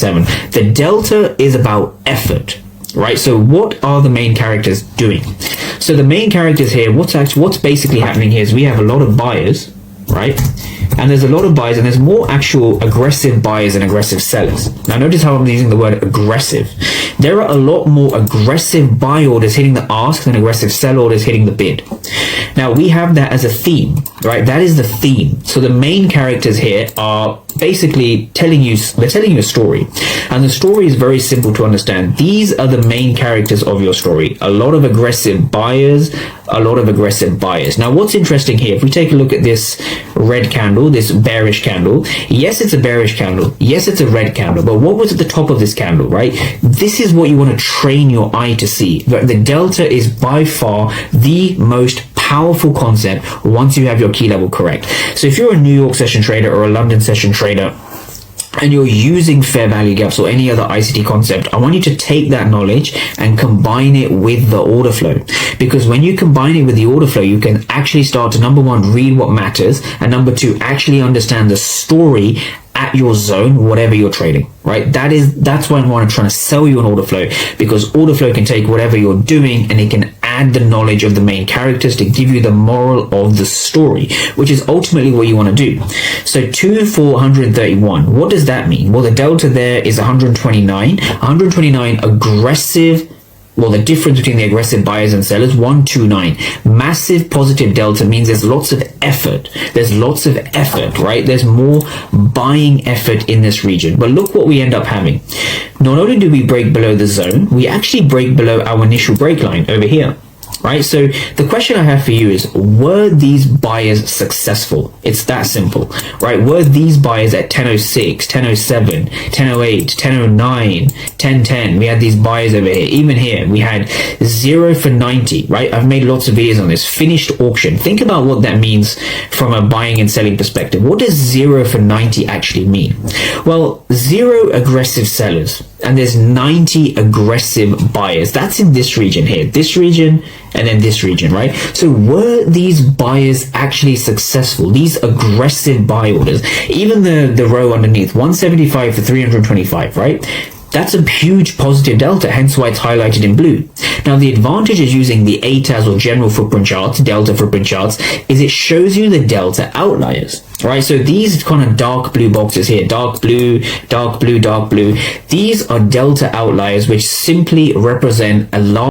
7. The delta is about effort, right? So what are the main characters doing? So the main characters here, what's basically happening here is we have a lot of buyers, right? And there's a lot of buyers, and there's more actual aggressive buyers and aggressive sellers. Now notice how I'm using the word aggressive. There are a lot more aggressive buy orders hitting the ask than aggressive sell orders hitting the bid. Now we have that as a theme, right? That is the theme. So the main characters here are basically telling you a story, and the story is very simple to understand. These are the main characters of your story. A lot of aggressive buyers, a lot of aggressive buyers. Now what's interesting here, if we take a look at this red candle, this bearish candle, yes, it's a bearish candle, yes, it's a red candle, but what was at the top of this candle, right? This is what you want to train your eye to see. The delta is by far the most powerful concept once you have your key level correct. So if you're a New York session trader or a London session trader and you're using fair value gaps or any other ICT concept, I want you to take that knowledge and combine it with the order flow. Because when you combine it with the order flow, you can actually start to, number one, read what matters, and number two, actually understand the story at your zone, whatever you're trading, right? That's why I'm trying to sell you an order flow, because order flow can take whatever you're doing and it can add the knowledge of the main characters to give you the moral of the story, which is ultimately what you want to do. So 2 for 131, what does that mean? Well, the delta there is 129 aggressive. Well, the difference between the aggressive buyers and sellers, 129. Massive positive delta means there's lots of effort. There's lots of effort, right? There's more buying effort in this region. But look what we end up having. Not only do we break below the zone, we actually break below our initial break line over here. Right? So the question I have for you is, were these buyers successful? It's that simple, right? Were these buyers at 1006, 1007, 1008, 1009, 1010? We had these buyers over here. Even here, we had 0 for 90, right? I've made lots of videos on this. Finished auction. Think about what that means from a buying and selling perspective. What does 0 for 90 actually mean? Well, 0 aggressive sellers, and there's 90 aggressive buyers. That's in this region here, this region, and then this region, right? So were these buyers actually successful? These aggressive buy orders, even the row underneath, 175 for 325, right? That's a huge positive delta, hence why it's highlighted in blue. Now, the advantage is using the ATAS or general footprint charts, delta footprint charts, is it shows you the delta outliers, right? So these kind of dark blue boxes here, dark blue, dark blue, dark blue, these are delta outliers, which simply represent a large